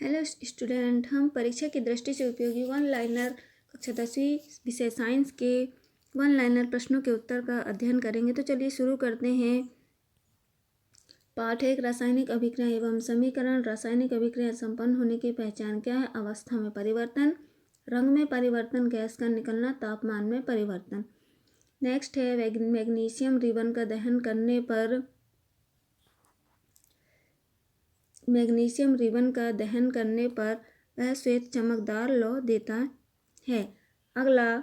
Hello student, हम परीक्षा की दृष्टि से उपयोगी वन लाइनर कक्षा 10वीं विषय साइंस के वन लाइनर प्रश्नों के उत्तर का अध्ययन करेंगे। तो चलिए शुरू करते हैं। पाठ 1, रासायनिक अभिक्रिया एवं समीकरण। रासायनिक अभिक्रिया संपन्न होने की पहचान क्या है? अवस्था में परिवर्तन, रंग में परिवर्तन, गैस का निकलना, तापमान में परिवर्तन। नेक्स्ट है मैग्नीशियम रिबन का दहन करने पर वह श्वेत चमकदार लौह देता है। अगला,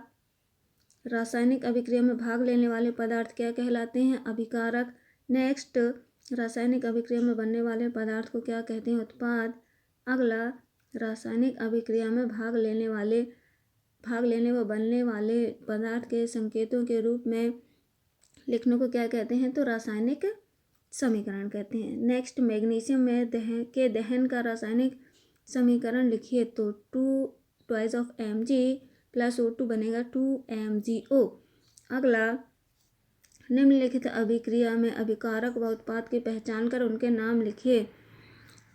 रासायनिक अभिक्रिया में भाग लेने वाले पदार्थ क्या कहलाते हैं? अभिकारक। नेक्स्ट, रासायनिक अभिक्रिया में बनने वाले पदार्थ को क्या कहते हैं? उत्पाद। अगला, रासायनिक अभिक्रिया में भाग लेने व बनने वाले पदार्थ के संकेतों के रूप में लिखने को क्या कहते हैं? तो रासायनिक समीकरण कहते हैं। नेक्स्ट, मैग्नीशियम में दहन का रासायनिक समीकरण लिखिए। तो 2 Mg + O2 बनेगा 2MgO। अगला, निम्नलिखित अभिक्रिया में अभिकारक व उत्पाद की पहचान कर उनके नाम लिखिए।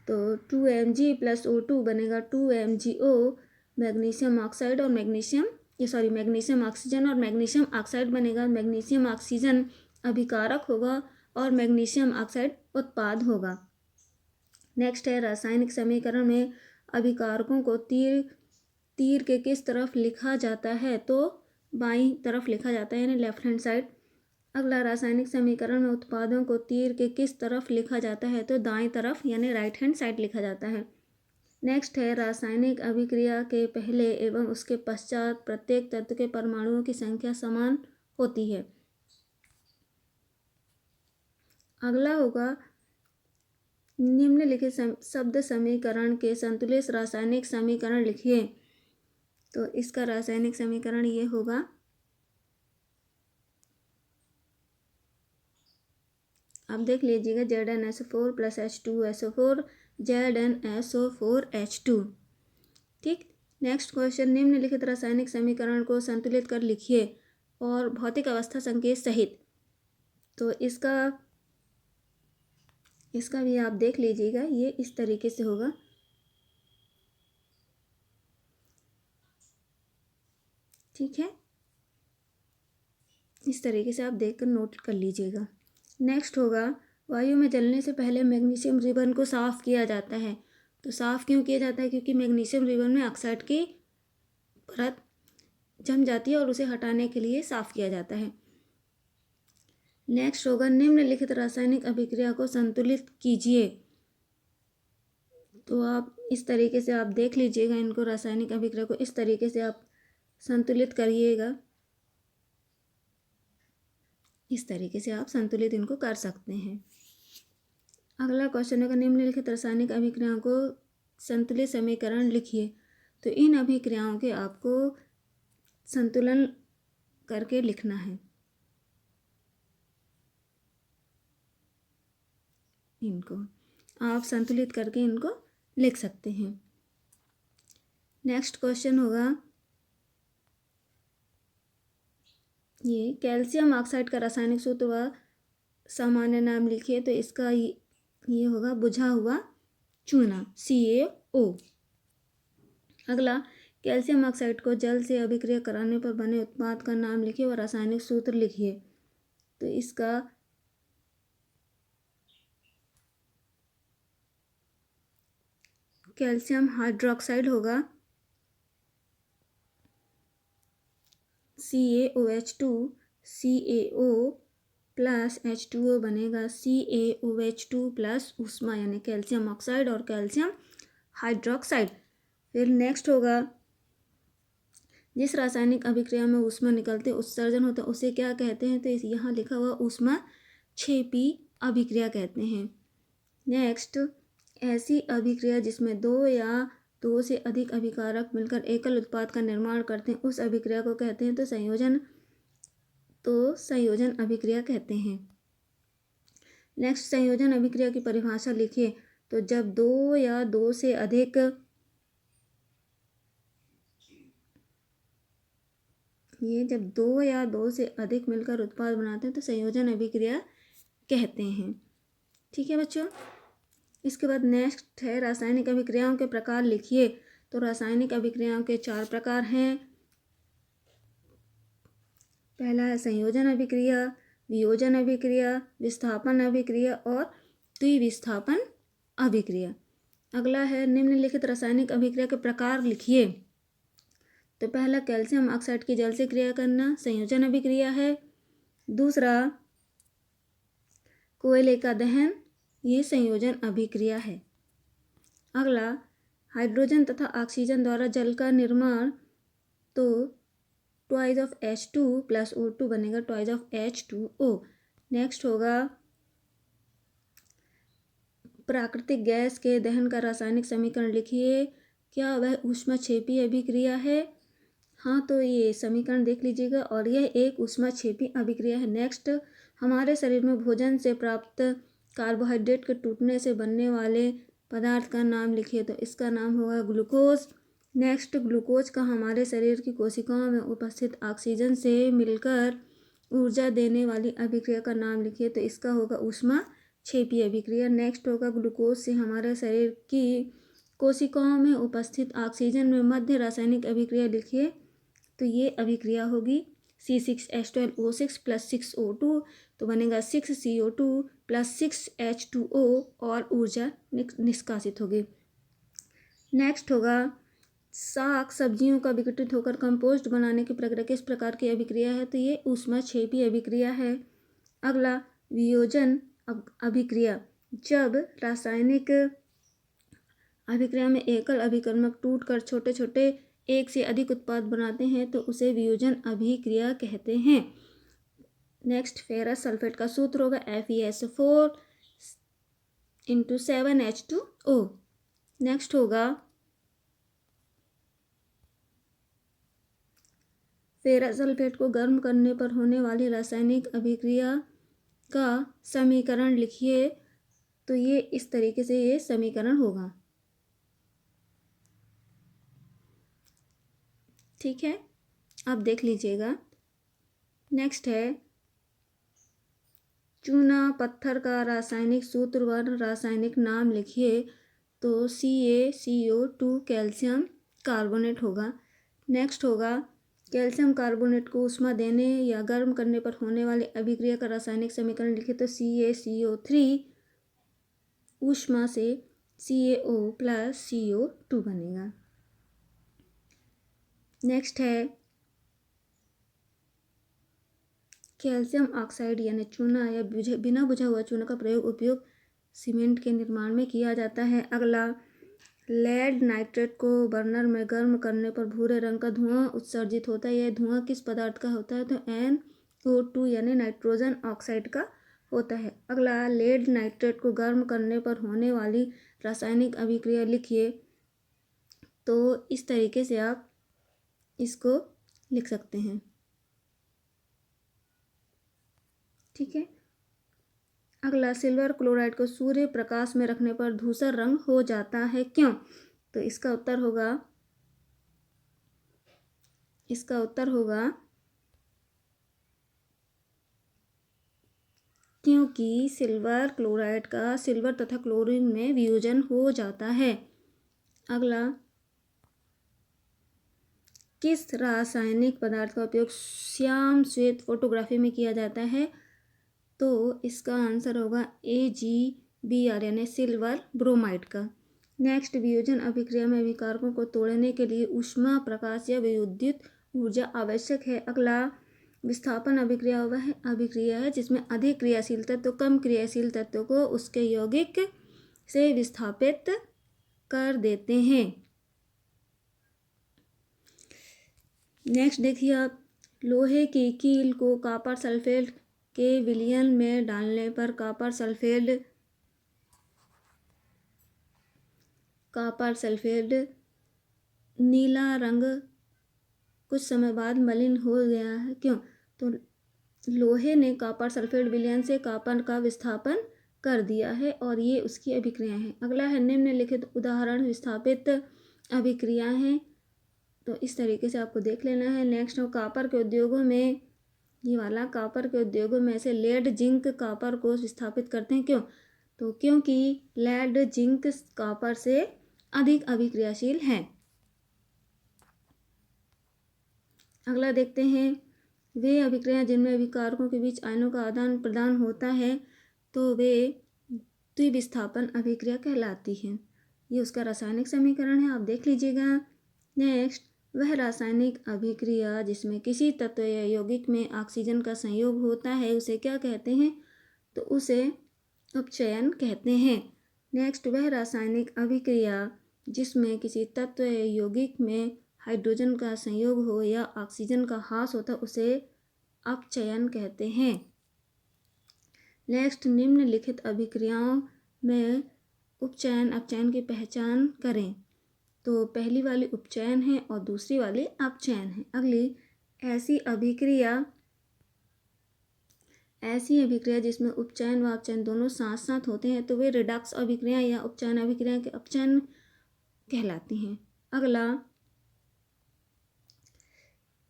तो 2Mg + O2 बनेगा 2MgO। मैग्नीशियम ऑक्सीजन और मैग्नीशियम ऑक्साइड बनेगा। मैग्नीशियम ऑक्सीजन अभिकारक होगा और मैग्नीशियम ऑक्साइड उत्पाद होगा। नेक्स्ट है, रासायनिक समीकरण में अभिकारकों को तीर के किस तरफ लिखा जाता है? तो बाईं तरफ लिखा जाता है, यानी लेफ्ट हैंड साइड। अगला, रासायनिक समीकरण में उत्पादों को तीर के किस तरफ लिखा जाता है? तो दाईं तरफ, यानी राइट हैंड साइड लिखा जाता है। नेक्स्ट है, रासायनिक अभिक्रिया के पहले एवं उसके पश्चात प्रत्येक तत्व के परमाणुओं की संख्या समान होती है। अगला होगा, निम्नलिखित शब्द समीकरण के संतुलित रासायनिक समीकरण लिखिए। तो इसका रासायनिक समीकरण ये होगा, आप देख लीजिएगा, ZnSO4 + H2SO4 ZnSO4H2। ठीक। नेक्स्ट क्वेश्चन, निम्नलिखित रासायनिक समीकरण को संतुलित कर लिखिए और भौतिक अवस्था संकेत सहित। तो इसका भी आप देख लीजिएगा, ये इस तरीके से होगा। ठीक है, इस तरीके से आप देखकर नोट कर लीजिएगा। नेक्स्ट होगा, वायु में जलने से पहले मैग्नीशियम रिबन को साफ किया जाता है। तो साफ क्यों किया जाता है? क्योंकि मैग्नीशियम रिबन में ऑक्साइड की परत जम जाती है और उसे हटाने के लिए साफ किया जाता है। नेक्स्ट होगा, निम्नलिखित रासायनिक अभिक्रिया को संतुलित कीजिए। तो आप इस तरीके से आप देख लीजिएगा इनको, रासायनिक अभिक्रिया को इस तरीके से आप संतुलित करिएगा। इस तरीके से आप संतुलित इनको कर सकते हैं। अगला क्वेश्चन होगा, निम्नलिखित रासायनिक अभिक्रियाओं को संतुलित समीकरण लिखिए। तो इन अभिक्रियाओं के आपको संतुलन करके लिखना है। इनको आप संतुलित करके इनको लिख सकते हैं। नेक्स्ट क्वेश्चन होगा, ये कैल्शियम ऑक्साइड का रासायनिक सूत्र व सामान्य नाम लिखिए। तो इसका ये होगा बुझा हुआ चूना, CaO। अगला, कैल्शियम ऑक्साइड को जल से अभिक्रिया कराने पर बने उत्पाद का नाम लिखिए और रासायनिक सूत्र लिखिए। तो इसका कैल्शियम हाइड्रोक्साइड होगा, CaOH2, CaO + H2O बनेगा CaOH2 + ऊष्मा, यानी कैल्शियम ऑक्साइड और कैल्शियम हाइड्रोक्साइड। फिर नेक्स्ट होगा, जिस रासायनिक अभिक्रिया में ऊष्मा निकलते उत्सर्जन होता है उसे क्या कहते हैं? तो यहाँ लिखा हुआ ऊष्मा क्षेपी अभिक्रिया कहते हैं। नेक्स्ट, ऐसी अभिक्रिया जिसमें दो या दो से अधिक अभिकारक मिलकर एकल उत्पाद का निर्माण करते हैं उस अभिक्रिया को कहते हैं तो संयोजन अभिक्रिया कहते हैं। नेक्स्ट, संयोजन अभिक्रिया की परिभाषा लिखिए। तो जब दो या दो से अधिक मिलकर उत्पाद बनाते हैं तो संयोजन अभिक्रिया कहते हैं। ठीक है बच्चों। इसके बाद नेक्स्ट है रासायनिक अभिक्रियाओं के प्रकार लिखिए। तो रासायनिक अभिक्रियाओं के 4 प्रकार हैं। पहला है संयोजन अभिक्रिया, वियोजन अभिक्रिया, विस्थापन अभिक्रिया और द्विविस्थापन अभिक्रिया। अगला है निम्नलिखित रासायनिक अभिक्रिया के प्रकार लिखिए। तो पहला कैल्शियम ऑक्साइड की जल से क्रिया करना संयोजन अभिक्रिया है। दूसरा कोयले का दहन, ये संयोजन अभिक्रिया है। अगला हाइड्रोजन तथा ऑक्सीजन द्वारा जल का निर्माण, तो twice of H2 plus O2 बनेगा ट्वाइस ऑफ H2O। नेक्स्ट होगा प्राकृतिक गैस के दहन का रासायनिक समीकरण लिखिए। क्या वह ऊष्माक्षेपी अभिक्रिया है? हाँ, तो ये समीकरण देख लीजिएगा और यह एक ऊष्माक्षेपी अभिक्रिया है। नेक्स्ट हमारे शरीर में भोजन से प्राप्त कार्बोहाइड्रेट के टूटने से बनने वाले पदार्थ का नाम लिखिए। तो इसका नाम होगा ग्लूकोज। नेक्स्ट ग्लूकोज का हमारे शरीर की कोशिकाओं में उपस्थित ऑक्सीजन से मिलकर ऊर्जा देने वाली अभिक्रिया का नाम लिखिए। तो इसका होगा ऊष्माक्षेपी अभिक्रिया। नेक्स्ट होगा ग्लूकोज से हमारे शरीर की कोशिकाओं में उपस्थित ऑक्सीजन में मध्य रासायनिक अभिक्रिया लिखिए। तो ये अभिक्रिया होगी C6H12O6 प्लस 6O2, तो बनेगा 6CO2 प्लस 6H2O और ऊर्जा निष्कासित होगी। नेक्स्ट होगा साग सब्जियों का विघटित होकर कंपोस्ट बनाने की प्रक्रिया किस प्रकार की अभिक्रिया है? तो ये ऊष्माक्षेपी अभिक्रिया है। अगला वियोजन अभिक्रिया, जब रासायनिक अभिक्रिया में एकल अभिकर्मक टूटकर छोटे छोटे एक से अधिक उत्पाद बनाते हैं तो उसे वियोजन अभिक्रिया कहते हैं। नेक्स्ट फेरस सल्फेट का सूत्र होगा FeS4 × 7H2O। नेक्स्ट होगा फेरस सल्फेट को गर्म करने पर होने वाली रासायनिक अभिक्रिया का समीकरण लिखिए। तो ये इस तरीके से ये समीकरण होगा। ठीक है, आप देख लीजिएगा। नेक्स्ट है चूना पत्थर का रासायनिक सूत्र व रासायनिक नाम लिखिए। तो CaCO2 कैल्शियम कार्बोनेट होगा। नेक्स्ट होगा कैल्शियम कार्बोनेट को ऊष्मा देने या गर्म करने पर होने वाली अभिक्रिया का रासायनिक समीकरण लिखिए। तो CaCO3 ऊष्मा से CaO प्लस CO2 बनेगा। नेक्स्ट है कैल्शियम ऑक्साइड यानी चूना या बिना बुझा हुआ चूना का उपयोग सीमेंट के निर्माण में किया जाता है। अगला लेड नाइट्रेट को बर्नर में गर्म करने पर भूरे रंग का धुआं उत्सर्जित होता है। यह धुआं किस पदार्थ का होता है? तो NO2 यानी नाइट्रोजन ऑक्साइड का होता है। अगला लेड नाइट्रेट को गर्म करने पर होने वाली रासायनिक अभिक्रिया लिखिए। तो इस तरीके से आप इसको लिख सकते हैं। ठीक है, अगला सिल्वर क्लोराइड को सूर्य प्रकाश में रखने पर धूसर रंग हो जाता है, क्यों? तो इसका उत्तर होगा क्योंकि सिल्वर क्लोराइड का सिल्वर तथा क्लोरीन में वियोजन हो जाता है। अगला किस रासायनिक पदार्थ का उपयोग श्याम श्वेत फोटोग्राफी में किया जाता है? तो इसका आंसर होगा AgBr यानी सिल्वर ब्रोमाइड का। नेक्स्ट वियोजन अभिक्रिया में अभिकारकों को तोड़ने के लिए ऊष्मा प्रकाश या विद्युत ऊर्जा आवश्यक है। अगला विस्थापन अभिक्रिया वह अभिक्रिया है जिसमें अधिक क्रियाशील तत्व कम क्रियाशील तत्व को उसके यौगिक से विस्थापित कर देते हैं। नेक्स्ट देखिए आप, लोहे की कील को कॉपर सल्फेट के विलयन में डालने पर कॉपर सल्फेट नीला रंग कुछ समय बाद मलिन हो गया है, क्यों? तो लोहे ने कॉपर सल्फेट विलयन से कॉपर का विस्थापन कर दिया है और ये उसकी अभिक्रिया है। अगला है निम्नलिखित उदाहरण विस्थापित अभिक्रिया है। तो इस तरीके से आपको देख लेना है। नेक्स्ट कॉपर के उद्योगों में, ये वाला कॉपर के उद्योगों में से लेड जिंक कॉपर को विस्थापित करते हैं, क्यों? तो क्योंकि लेड जिंक कॉपर से अधिक अभिक्रियाशील है। अगला देखते हैं, वे अभिक्रियाएं जिनमें अभिकारकों के बीच आयनों का आदान प्रदान होता है तो वे द्विविस्थापन अभिक्रिया कहलाती हैं। ये उसका रासायनिक समीकरण है, आप देख लीजिएगा। नेक्स्ट, वह रासायनिक अभिक्रिया जिसमें किसी तत्व या यौगिक में ऑक्सीजन का संयोग होता है उसे क्या कहते हैं? तो उसे अपचयन कहते हैं। नेक्स्ट, वह रासायनिक अभिक्रिया जिसमें किसी तत्व या यौगिक में हाइड्रोजन का संयोग हो या ऑक्सीजन का ह्रास होता है उसे अपचयन कहते हैं। नेक्स्ट, निम्नलिखित अभिक्रियाओं में उपचयन अपचयन की पहचान करें। तो पहली वाली उपचयन है और दूसरी वाली अपचयन है। अगली, ऐसी अभिक्रिया जिसमें उपचयन व अपचयन दोनों साथ साथ होते हैं तो वे रिडॉक्स अभिक्रिया या उपचयन अभिक्रिया के अपचयन कहलाती हैं। अगला,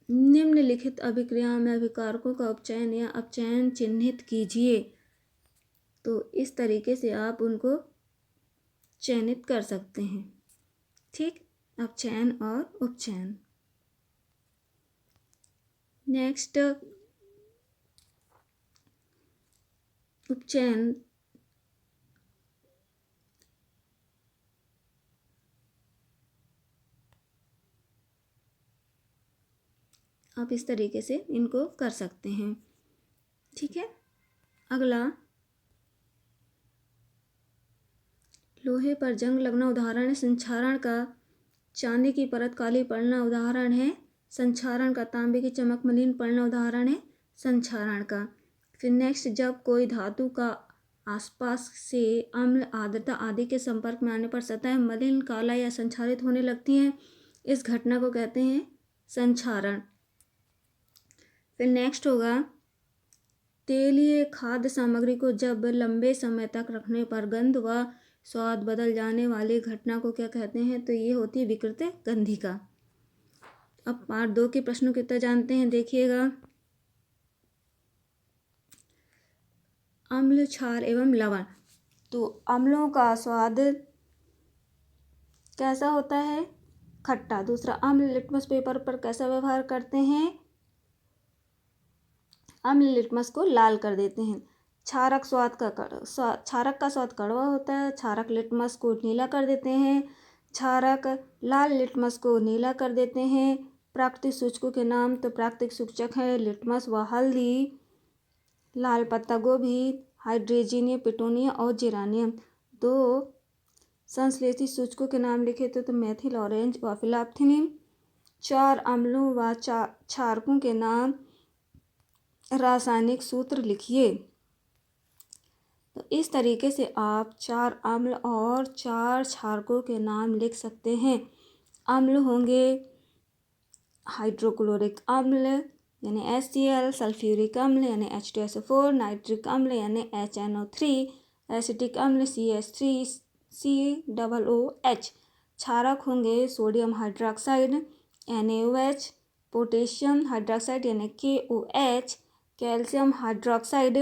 निम्नलिखित अभिक्रियाओं में अभिकारकों का उपचयन या अपचयन चिन्हित कीजिए। तो इस तरीके से आप उनको चयनित कर सकते हैं। ठीक, अपचयन और उपचयन। नेक्स्ट, उपचयन आप इस तरीके से इनको कर सकते हैं। ठीक है। अगला, लोहे पर जंग लगना उदाहरण है संक्षारण का। चांदी की परत काली पड़ना उदाहरण है संक्षारण का। तांबे की चमक मलिन पड़ना उदाहरण है संक्षारण का। फिर नेक्स्ट, जब कोई धातु का आसपास से अम्ल आर्द्रता आदि के संपर्क में आने पर सतह मलिन काला या संक्षारित होने लगती है, इस घटना को कहते हैं संक्षारण। फिर नेक्स्ट होगा, तेलीय खाद्य सामग्री को जब लंबे समय तक रखने पर गंध व स्वाद बदल जाने वाली घटना को क्या कहते हैं? तो ये होती है विकृत गंधिका। अब पार्ट 2 के प्रश्नों के उत्तर जानते हैं, देखिएगा। अम्ल, क्षार एवं लवण। तो अम्लों का स्वाद कैसा होता है? खट्टा। दूसरा, अम्ल लिटमस पेपर पर कैसा व्यवहार करते हैं? अम्ल लिटमस को लाल कर देते हैं। क्षारक का स्वाद कड़वा होता है। क्षारक लिटमस को नीला कर देते हैं। क्षारक लाल लिटमस को नीला कर देते हैं। प्राकृतिक सूचकों के नाम। तो प्राकृतिक सूचक है लिटमस व हल्दी, लाल पत्ता गोभी, हाइड्रेजिनियम, पिटोनिया और जेरानियम। 2 संश्लेषित सूचकों के नाम लिखे तो मेथिल ऑरेंज व फिलॉप्थिनिन। 4 अम्लों व क्षारकों के नाम, रासायनिक सूत्र लिखिए। तो इस तरीके से आप 4 अम्ल और 4 क्षारकों के नाम लिख सकते हैं। अम्ल होंगे हाइड्रोक्लोरिक अम्ल यानी HCl, सल्फ्यूरिक अम्ल यानी H2SO4, नाइट्रिक अम्ल यानी HNO3, एसिटिक अम्ल CH3COOH। क्षारक होंगे sodium hydroxide NaOH, potassium hydroxide यानी KOH, कैल्शियम हाइड्रोक्साइड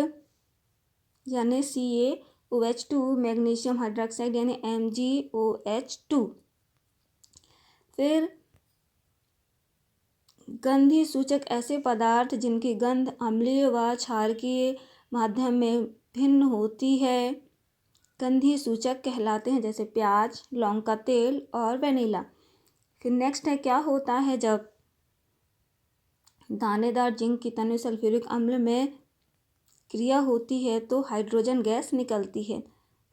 यानी CaOH2, मैग्नीशियम हाइड्रोक्साइड यानी MgOH2। फिर गंधीय सूचक ऐसे पदार्थ जिनकी गंध अम्लीय व क्षारकीय माध्यम में भिन्न होती है, गंधीय सूचक कहलाते हैं, जैसे प्याज, लौंग का तेल और वेनिला। फिर नेक्स्ट है, क्या होता है जब दानेदार जिंक की तनु सल्फ्यूरिक अम्ल में क्रिया होती है तो हाइड्रोजन गैस निकलती है।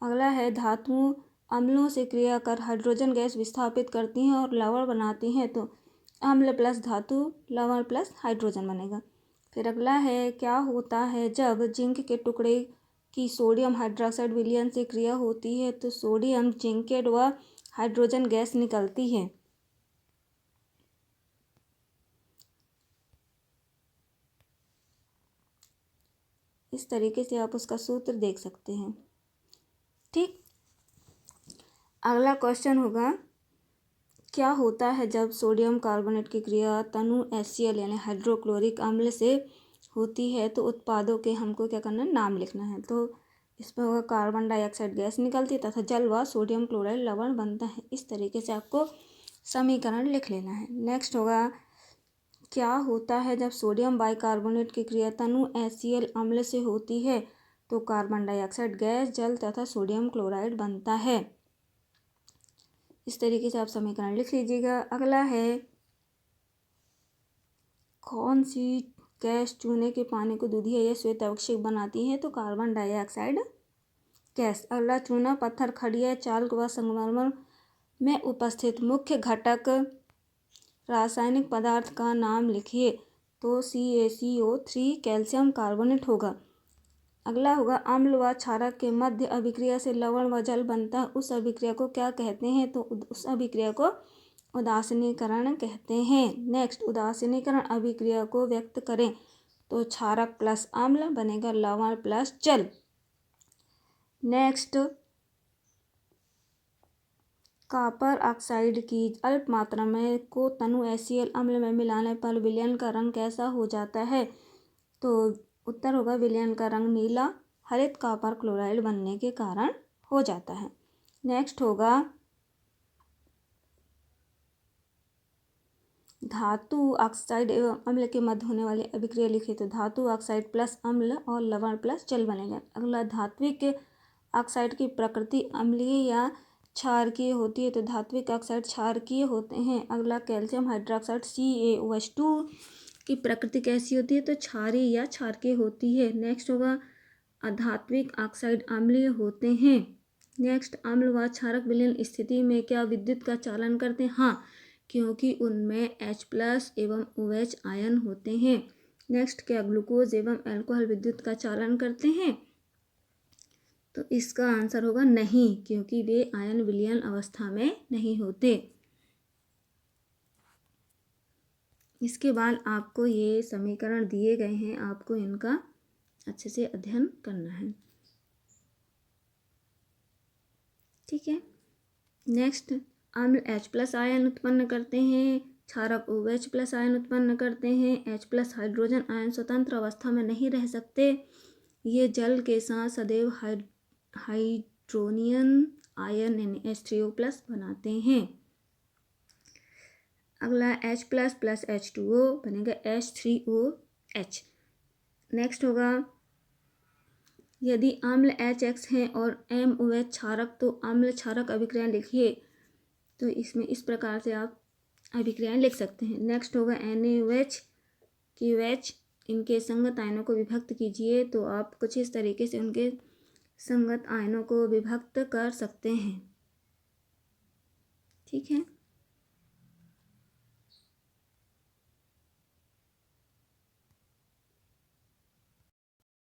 अगला है, धातुओं अम्लों से क्रिया कर हाइड्रोजन गैस विस्थापित करती हैं और लवण बनाती हैं तो अम्ल प्लस धातु लवण प्लस हाइड्रोजन बनेगा। फिर अगला है, क्या होता है जब जिंक के टुकड़े की सोडियम हाइड्रोक्साइड विलयन से क्रिया होती है तो सोडियम जिंकेट व हाइड्रोजन गैस निकलती है। इस तरीके से आप उसका सूत्र देख सकते हैं। ठीक, अगला क्वेश्चन होगा, क्या होता है जब सोडियम कार्बोनेट की क्रिया तनु HCl यानी हाइड्रोक्लोरिक अम्ल से होती है तो उत्पादों के हमको क्या करना है? नाम लिखना है। तो इस पर होगा कार्बन डाइऑक्साइड गैस निकलती है तथा जल व सोडियम क्लोराइड लवण बनता है। इस तरीके से आपको समीकरण लिख लेना है। नेक्स्ट होगा क्या होता है जब सोडियम बाइकार्बोनेट की क्रिया तनु HCl अम्ल से होती है तो कार्बन डाइऑक्साइड गैस, जल तथा सोडियम क्लोराइड बनता है। इस तरीके से आप समीकरण लिख लीजिएगा। अगला है कौन सी गैस चूने के पानी को दूधिया या श्वेत अवक्षय बनाती है तो कार्बन डाइऑक्साइड गैस। अगला चूना पत्थर खड़िया चाल्क व संगमरमर में उपस्थित मुख्य घटक रासायनिक पदार्थ का नाम लिखिए तो CaCO3 कैल्शियम कार्बोनेट होगा। अगला होगा अम्ल व क्षारक के मध्य अभिक्रिया से लवण व जल बनता है, उस अभिक्रिया को क्या कहते हैं तो उस अभिक्रिया को उदासीनीकरण कहते हैं। नेक्स्ट उदासीनीकरण अभिक्रिया को व्यक्त करें तो क्षारक प्लस अम्ल बनेगा लवण प्लस जल। नेक्स्ट कॉपर ऑक्साइड की अल्प मात्रा में को तनु HCl अम्ल में मिलाने पर विलयन का रंग कैसा हो जाता है तो उत्तर होगा विलयन का रंग नीला हरित कॉपर क्लोराइड बनने के कारण हो जाता है। नेक्स्ट होगा धातु ऑक्साइड एवं अम्ल के मध्य होने वाली अभिक्रिया लिखिए तो धातु ऑक्साइड प्लस अम्ल और लवण प्लस जल बनेगा। अगला धात्विक ऑक्साइड की प्रकृति अम्लीय या क्षारकीय होती है तो धात्विक ऑक्साइड क्षारकीय होते हैं। अगला कैल्शियम हाइड्रोक्साइड CaOH2 की प्रकृति कैसी होती है तो क्षारीय या क्षारकीय होती है। नेक्स्ट होगा अधात्विक ऑक्साइड अम्लीय होते हैं। नेक्स्ट अम्ल व क्षारक विलयन स्थिति में क्या विद्युत का चालन करते हैं हाँ क्योंकि उनमें H+ एवं OH आयन होते हैं। नेक्स्ट क्या ग्लूकोज एवं अल्कोहल विद्युत का चालन करते हैं तो इसका आंसर होगा नहीं क्योंकि वे आयन विलयन अवस्था में नहीं होते। इसके बाद आपको ये समीकरण दिए गए हैं, आपको इनका अच्छे से अध्ययन करना है। ठीक है। नेक्स्ट अम्ल H+ आयन उत्पन्न करते हैं, क्षारक OH+ आयन उत्पन्न करते हैं। H+ हाइड्रोजन आयन स्वतंत्र अवस्था में नहीं रह सकते, ये जल के साथ सदैव हाइड्रोनियन आयन यानी H3O+ बनाते हैं। अगला H+ प्लस H2O बनेगा H3OH। नेक्स्ट होगा यदि अम्ल HX है और MOH क्षारक तो अम्ल क्षारक अभिक्रिया लिखिए तो इसमें इस प्रकार से आप अभिक्रियाएं लिख सकते हैं। नेक्स्ट होगा NaOH QH, इनके संगत आयनों को विभक्त कीजिए तो आप कुछ इस तरीके से उनके संगत आयनों को विभक्त कर सकते हैं। ठीक है।